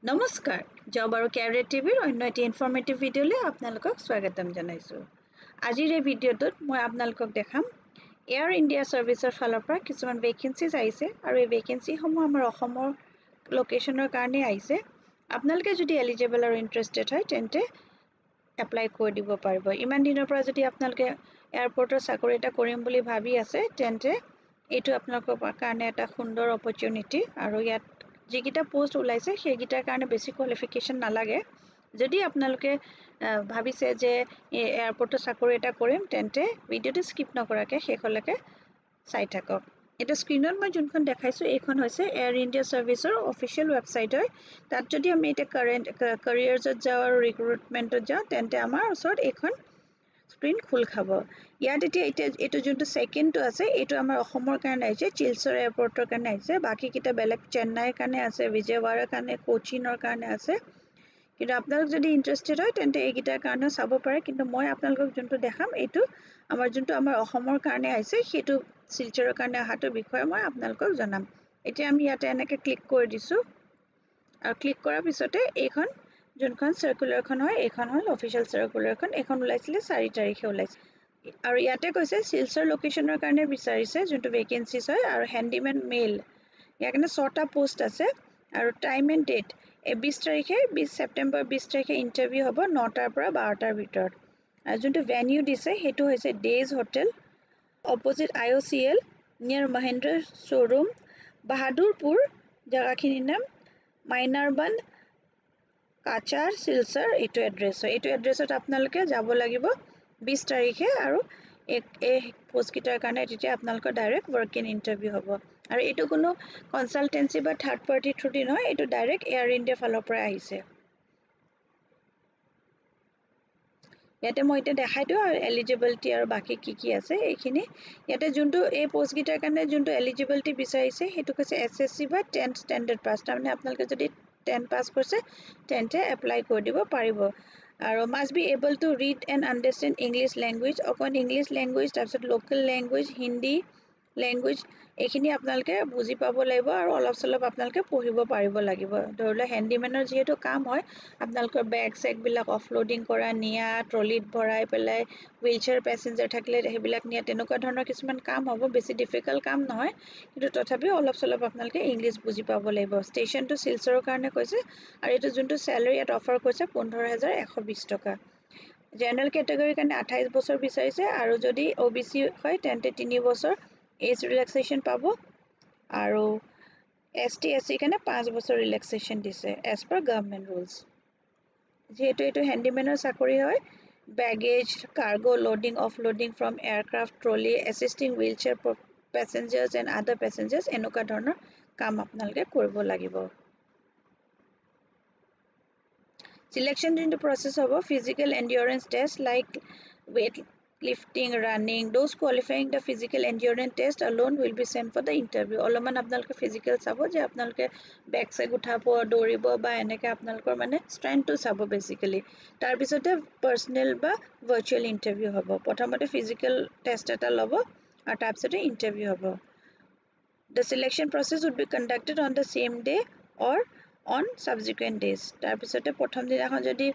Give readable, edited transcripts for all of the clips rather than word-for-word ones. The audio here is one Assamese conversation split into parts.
নমস্কাৰ জব আৰু কেৰিয়াৰ টিভিৰ অন্য এটি ইনফৰ্মেটিভ ভিডিঅ'লৈ আপোনালোকক স্বাগতম জনাইছোঁ। আজিৰ এই ভিডিঅ'টোত মই আপোনালোকক দেখাম এয়াৰ ইণ্ডিয়া ছাৰ্ভিচৰ ফালৰ পৰা কিছুমান ভেকেঞ্চিজ আহিছে আৰু এই ভেকেঞ্চিসমূহ আমাৰ অসমৰ লোকেশ্যনৰ কাৰণে আহিছে। আপোনালোকে যদি এলিজিবল আৰু ইণ্টাৰেষ্টেড হয় তেন্তে এপ্লাই কৰি দিব পাৰিব। ইমান দিনৰ পৰা যদি আপোনালোকে এয়াৰপৰ্টৰ চাকৰি এটা কৰিম বুলি ভাবি আছে তেন্তে এইটো আপোনালোকৰ কাৰণে এটা সুন্দৰ অপৰচুনিটি আৰু ইয়াত যিকেইটা পোষ্ট ওলাইছে সেইকেইটাৰ কাৰণে বেছি কোৱালিফিকেশ্যন নালাগে। যদি আপোনালোকে ভাবিছে যে এয়াৰপৰ্টৰ চাকৰি এটা কৰিম তেন্তে ভিডিঅ'টো স্কিপ নকৰাকৈ শেষলৈকে চাই থাকক। এতিয়া স্ক্ৰীনত মই যোনখন দেখাইছোঁ এইখন হৈছে এয়াৰ ইণ্ডিয়া ছাৰ্ভিচৰ অফিচিয়েল ৱেবছাইট হয়। তাত যদি আমি এতিয়া কেৰিয়াৰ্ছত যাওঁ আৰু ৰিক্ৰুটমেণ্টত যাওঁ তেন্তে আমাৰ ওচৰত এইখন স্ক্ৰীন খোল খাব। ইয়াত এতিয়া এইটো যোনটো ছেকেণ্ডটো আছে এইটো আমাৰ অসমৰ কাৰণে আহিছে, চিলচৰ এয়াৰপৰ্টৰ কাৰণে আহিছে। বাকীকেইটা বেলেগ চেন্নাইৰ কাৰণে আছে, বিজয়ৱাড়াৰ কাৰণে, কোচিনৰ কাৰণে আছে। কিন্তু আপোনালোক যদি ইণ্টাৰেষ্টেড হয় তেন্তে এইকেইটাৰ কাৰণেও চাব পাৰে। কিন্তু মই আপোনালোকক যোনটো দেখাম এইটো যোনটো আমাৰ অসমৰ কাৰণে আহিছে সেইটো চিলচৰৰ কাৰণে অহাটোৰ বিষয়ে মই আপোনালোকক জনাম। এতিয়া আমি ইয়াতে এনেকৈ ক্লিক কৰি দিছোঁ আৰু ক্লিক কৰাৰ পিছতে এইখন যোনখন চাৰ্কুলাৰখন হয় এইখন হ'ল অফিচিয়েল চাৰ্কুলাৰখন। এইখন ওলাইছিলে 4 তাৰিখে ওলাইছে আৰু ইয়াতে কৈছে চিলচৰ লোকেশ্যনৰ কাৰণে বিচাৰিছে যোনটো ভেকেঞ্চিজ হয় আৰু হেণ্ডিমেন মেল ইয়াৰ কাৰণে 6টা পোষ্ট আছে আৰু টাইম এণ্ড ডেট 20 ছেপ্টেম্বৰ 20 তাৰিখে ইণ্টাৰভিউ হ'ব 9টাৰ পৰা 12টাৰ ভিতৰত। আৰু যোনটো ভেনিউ দিছে সেইটো হৈছে ডেজ হোটেল অপজিট IOCL নিয়াৰ মহেন্দ্ৰ শ্ব'ৰুম বাহাদুৰপুৰ। জেগাখিনিৰ নাম মাইনাৰবন কাচাৰ চিলচৰ এইটো এড্ৰেছ হয়। এইটো এড্ৰেছত আপোনালোকে যাব লাগিব 20 তাৰিখে আৰু এই পোষ্টকেইটাৰ কাৰণে তেতিয়া আপোনালোকৰ ডাইৰেক্ট ৱৰ্ক ইন ইণ্টাৰভিউ হ'ব। আৰু এইটো কোনো কনচালটেঞ্চি বা থাৰ্ড পাৰ্টিৰ থ্ৰু দি নহয়, এইটো ডাইৰেক্ট এয়াৰ ইণ্ডিয়া ফালৰ পৰা আহিছে। ইয়াতে মই এতিয়া দেখাই দিওঁ আৰু এলিজিবিলিটি আৰু বাকী কি আছে এইখিনি। ইয়াতে যোনটো এই পোষ্টকেইটাৰ কাৰণে যোনটো এলিজিবিলিটি বিচাৰিছে সেইটো কৈছে SSC বা 10th ষ্টেণ্ডাৰ্ড পাছ। তাৰমানে আপোনালোকে যদি 10 পাছ কৰিছে তেন্তে এপ্লাই কৰি দিব পাৰিব। আৰু must be able to read and understand English language. অকণ ইংলিছ লেংগুৱেজ তাৰপিছত লোকেল লেংগুৱেজ হিন্দী লেংগুৱেজ এইখিনি আপোনালোকে বুজি পাব লাগিব আৰু অলপ চলপ আপোনালোকে পঢ়িব পাৰিব লাগিব। ধৰি লওক হেণ্ডিমেনৰ যিহেতু কাম হয় আপোনালোকৰ বেগ চেগবিলাক অফলোডিং কৰা, নিয়া, ট্ৰলিত ভৰাই পেলাই হুইলচেয়াৰ পেচেঞ্জাৰ থাকিলে সেইবিলাক নিয়া, তেনেকুৱা ধৰণৰ কিছুমান কাম হ'ব। বেছি ডিফিকাল্ট কাম নহয় কিন্তু তথাপিও অলপ চলপ আপোনালোকে ইংলিছ বুজি পাব লাগিব। ষ্টেচনটো চিলচৰৰ কাৰণে কৈছে আৰু এইটো যোনটো চেলাৰী ইয়াত অফাৰ কৰিছে 15,120 টকা। জেনেৰেল কেটেগৰীৰ কাৰণে 28 বছৰ বিচাৰিছে আৰু যদি OBC হয় তেন্তে 3 বছৰ এজ ৰিলেক্সেশ্যন পাব আৰু ST SC কাৰণে 5 বছৰ ৰিলেক্সেশ্যন দিছে এজ পাৰ গভৰ্ণমেণ্ট ৰুলছ। যিহেতু এইটো হেণ্ডিমেনৰ চাকৰি হয়, baggage cargo loading offloading from aircraft trolley assisting wheelchair passengers and other passengers এনেকুৱা ধৰণৰ কাম আপোনালোকে কৰিব লাগিব। Selection into process of a physical endurance test like weight lifting, running. Those qualifying the physical endurance test alone will be sent for the interview. অলপমান আপোনালোকে ফিজিকেল চাব যে আপোনালোকে বেগ চেগ উঠাব, দৌৰিব বা এনেকৈ আপোনালোকৰ মানে ষ্ট্ৰেংথটো চাব বেচিকেলি। তাৰপিছতে পাৰ্চনেল বা ভাৰ্চুৱেল ইণ্টাৰভিউ হ'ব। প্ৰথমতে ফিজিকেল টেষ্ট এটা ল'ব আৰু তাৰপিছতে ইণ্টাৰভিউ হ'ব। The selection process would be conducted on the same day or on subsequent days. তাৰপিছতে প্ৰথম দিনাখন যদি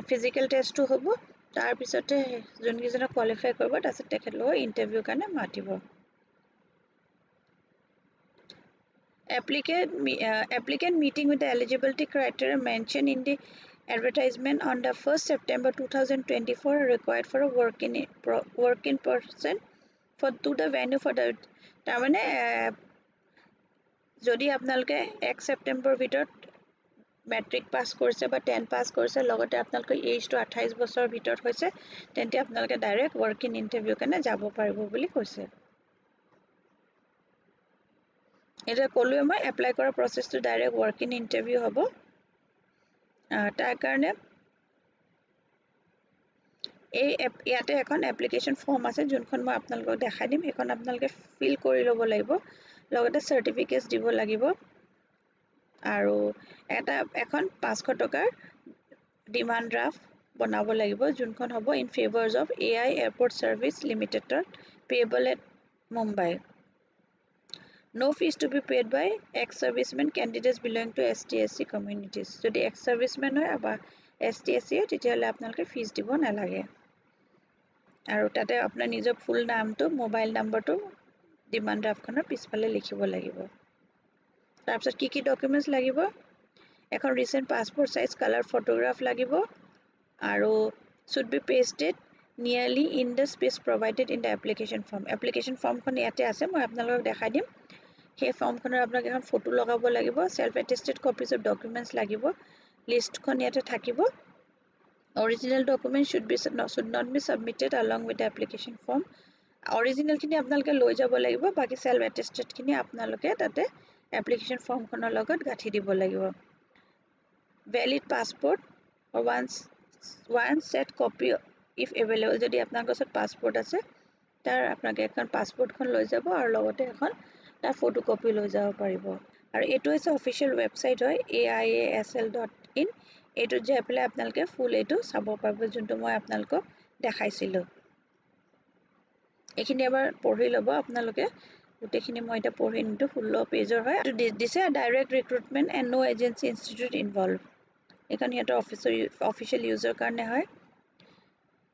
ফিজিকেল টেষ্টটো হ'ব তাৰপিছতে যোনকেইজনক কোৱালিফাই কৰিব তাৰপিছত তেখেতলোকক ইণ্টাৰভিউৰ কাৰণে মাতিব। Applicant meeting with the eligibility criteria mentioned in the advertisement on the 1st September 2024 are required for a work in person to the venue for the তাৰমানে যদি আপোনালোকে 1 ছেপ্টেম্বৰৰ ভিতৰত মেট্ৰিক পাছ কৰিছে বা 10 পাছ কৰিছে লগতে আপোনালোকৰ এজটো 28 বছৰৰ ভিতৰত হৈছে তেন্তে আপোনালোকে ডাইৰেক্ট ৱৰ্ক ইন ইণ্টাৰভিউৰ কাৰণে যাব পাৰিব বুলি কৈছে। এতিয়া ক'লোৱে মই এপ্লাই কৰা প্ৰচেছটো ডাইৰেক্ট ৱৰ্ক ইন ইণ্টাৰভিউ হ'ব। তাৰ কাৰণে ইয়াতে এখন এপ্লিকেশ্যন ফৰ্ম আছে যোনখন মই আপোনালোকক দেখাই দিম। সেইখন আপোনালোকে ফিল কৰি ল'ব লাগিব, লগতে চাৰ্টিফিকেটছ দিব লাগিব আৰু এখন 500 টকাৰ ডিমাণ্ড ড্ৰাফ্ট বনাব লাগিব যোনখন হ'ব in favours of AI airport service লিমিটেডত payable at Mumbai. No fees to be paid by ex-servicemen candidates belonging to ST/SC communities. যদি ex-servicemen হয় বা ST/SC হয় তেতিয়াহ'লে আপোনালোকে ফিজ দিব নালাগে আৰু তাতে আপোনাৰ নিজৰ ফুল নামটো মোবাইল নম্বৰটো ডিমাণ্ড ড্ৰাফটখনৰ পিছফালে লিখিব লাগিব তাৰপিছত কি ডকুমেণ্টছ লাগিব এখন recent passport size colour photograph লাগিব আৰু should be pasted nearly in the space provided in the application form খন ইয়াতে আছে মই আপোনালোকক দেখাই দিম সেই ফৰ্মখনৰ আপোনাক এখন ফটো লগাব লাগিব self attested copies of documents লাগিব লিষ্টখন ইয়াতে থাকিব original document should not be submitted along with the application form original খিনি আপোনালোকে লৈ যাব লাগিব বাকি self attested খিনি আপোনালোকে তাতে application form খনৰ লগত গাঠি দিব লাগিব valid passport or one set copy if available যদি আপোনাৰ কাছে পাসপোৰ্ট আছে তাৰ আপোনালোকে এখন পাসপোৰ্ট খন লৈ যাব আৰু লগতে এখন তাৰ ফটোকপি লৈ যাব পাৰিব আৰু এটো হৈছে অফিশিয়াল ওয়েবসাইট হয় aiasl.in এটো যে এপ্লাই আপোনালোকে ফুল এটো চাব পাৰিব যোনটো মই আপোনালোকক দেখাইছিলো এখিনি এবাৰ পঢ়ি লব আপোনালোকে গুটেখিনি মই এটা পঢ়ি নিটো 16 পেজৰ হয় এটো দিছে direct recruitment and no agency institute involve এখন ইয়াতে অফিশিয়াল ইউজাৰ কাৰণে হয়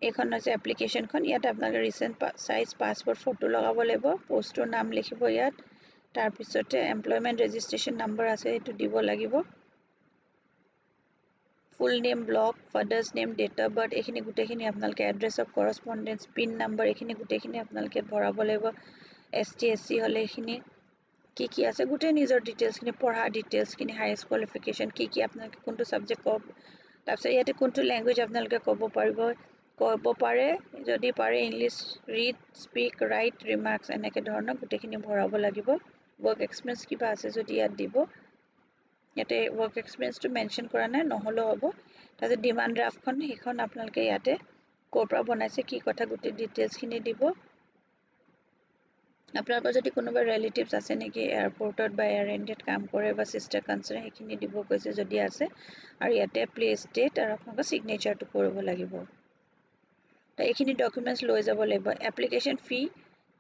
এখন আছে এপ্লিকেশনখন ইয়াত আপোনালোকে ৰিসেন্ট সাইজ পাসপোৰ্ট ফটো লগাব লাগিব পোষ্টৰ নাম লিখিব ইয়াত তাৰ পিছতে এমপ্লয়মেন্ট ৰেজিষ্ট্ৰেচন নম্বৰ আছে এটো দিব লাগিব full name block father's name date of birth এখিনি গুটেখিনি আপোনালোকে address of correspondence pin number এখিনি গুটেখিনি আপোনালোকে ভৰাব লাগিব ST/SC হলে এখিনি কি আছে গুটে নিজৰ ডিটেইলছ খিনি পঢ়া ডিটেইলছ খিনি হাইয়েষ্ট কোৱালিফিকেশন কি আপোনালোকে কোনটো সাবজেক্ট কব তাৰপিছত ইয়াতে কোনটো ল্যাঙ্গুৱেজ আপোনালোকে ক'ব পাৰে যদি পাৰে ইংলিশ ৰিড স্পিক ৰাইট ৰিমাৰ্কস এনেকে ধৰণৰ গুটেখিনি ভৰাব লাগিব ওয়াৰ্ক এক্সপেৰিয়েন্স কিবা আছে যদি ইয়াত দিব ইয়াতে ওয়াৰ্ক এক্সপেৰিয়েন্স টো মেনশন কৰা নাই নহলো হ'ব তাৰপিছত ডিমান্ড ড্ৰাফটখন হেখন আপোনালোকে ইয়াতে কোৰপৰা বনাইছে কি কথা গুটে ডিটেইলছ খিনি দিব আপোনালোকৰ যদি কোনোবা ৰিলেটিভস আছে নেকি এয়াৰপোৰ্টত বা এয়াৰ ইণ্ডিয়াত কাম কৰে বা সিস্টাৰ কনসাৰ্ন হেখিনি দিব কৈছে যদি আছে আৰু ইয়াতে প্লেস ডেট আৰু আপোনালোকৰ সিগনেচাৰটো কৰিব লাগিব তো এইখিনি ডকুমেন্টস লৈ যাব লাগিব এপ্লিকেশন ফি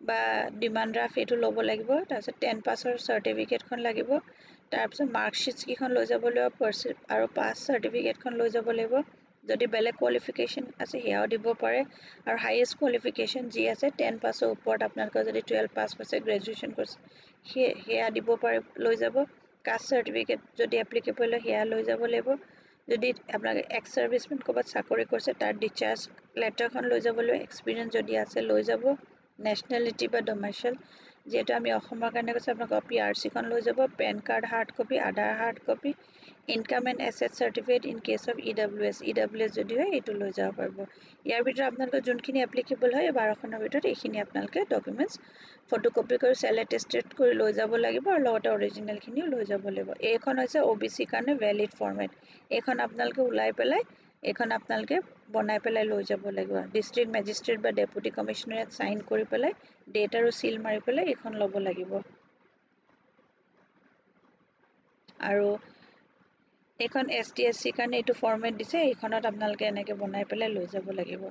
বা ডিমান্ড ড্ৰাফট এটো ল'ব লাগিব তাৰপিছত 10 পাছৰ সাৰ্টিফিকেটখন লাগিব তাৰপিছত মাৰ্কশিটস কিখন লৈ যাব লাগিব আৰু পাস সাৰ্টিফিকেটখন লৈ যাব লাগিব যদি বেলেগ কোৱালিফিকেশন আছে হেয়াও দিব পাৰে আৰু হাইয়েষ্ট কোৱালিফিকেশন যি আছে 10 পাছৰ ওপৰত আপোনালোকৰ যদি 12 পাছ আছে গ্ৰেজুৱেচন কোৰ্স হেয়া দিব পাৰে লৈ যাব কাষ্ট সাৰ্টিফিকেট যদি এপ্লিকেবল হেয়া লৈ যাব লাগিব যদি আপোনালোকে এক্স সাৰ্ভিসমেন কবাত চাকৰি কৰিছে তাৰ ডিচাৰ্জ লেটাৰখন লৈ যাব লাগিব এক্সপেৰিয়েন্স যদি আছে লৈ যাব নেশনালিটি বা ডোমিসাইল যেটো আমি অসমৰ কাৰণে কৈছে আপোনালোকৰ PRC খন লৈ যাব PAN card hard copy Aadhaar hard copy income and asset certificate in case of EWS যদি হয় এটো লৈ যাব পাৰিব ইয়াৰ ভিতৰত আপোনালোকৰ যোনখিনি এপ্লিকেবল হয় 12 খনৰ ভিতৰত এইখিনি আপোনালোকে ডকুমেন্টস ফটোকপি কৰি সেল অ্যাটেস্টেড কৰি লৈ যাব লাগিব আৰু লগতে অৰিজিনাল খিনিও লৈ যাব লাগিব এইখন হৈছে OBC কাৰণে ভ্যালিড ফৰমেট এইখন আপোনালোকে উলাই পেলাই এইখন আপোনালোকে বনাই পেলাই লৈ যাব লাগিব ডিস্ট্ৰিক্ট ম্যাজিস্ট্ৰেট বা ডেপুটি কমিশনাৰেট সাইন কৰি পেলাই ডেট আৰু সিল মাৰি পেলাই এইখন ল'ব লাগিব আৰু এইখন ST/SC কাৰণে এটো ফৰমেট দিছে এইখনত আপোনালোকে এনেকে বনাই পেলাই লৈ যাব লাগিব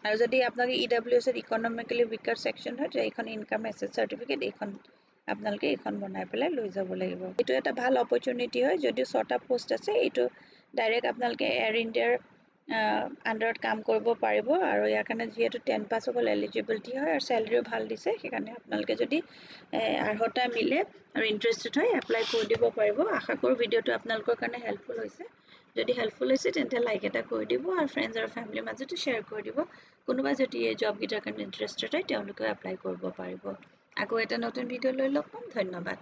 আৰু যদি আপোনালোকে EWS এৰ ইকোনমিক্যালি উইকাৰ সেকশন হয় এইখন ইনকাম এসেট সাৰ্টিফিকেট এইখন আপোনালোকে এইখন বনাই পেলাই লৈ যাব লাগিব এটো এটা ভাল অপৰচুনিটি হয় যদি 6টা পোষ্ট আছে এটো ডাইৰেক্ট আপোনালোকে এয়াৰ ইণ্ডিয়াৰ আন্ডাৰত কাম কৰিব পাৰিব আৰু ইয়াৰ কাৰণে যেহেতু 10 পাছ হল এলিজিবিলিটি হয় আৰু স্যালাৰিও ভাল দিছে সেইকাৰণে আপোনালোকে যদি আৰহতা মিলে আৰু ইন্টাৰেস্টেড হয় এপ্লাই কৰি দিব পাৰিব আশা কৰো ভিডিওটো আপোনালোকৰ কাৰণে হেল্পফুল হৈছে যদি হেল্পফুল হৈছে তেন্তে লাইক এটা কৰি দিব আৰু ফ্ৰেণ্ডছ আৰু ফ্যামিলিৰ মাজতে শেয়াৰ কৰি দিব কোনোবা যদি এই জব গিটাৰ কাৰণে ইন্টাৰেস্টেড হয় তেওঁলোকে এপ্লাই কৰিব পাৰিব আকৌ এটা নতুন ভিডিও লৈ লগ পাম ধন্যবাদ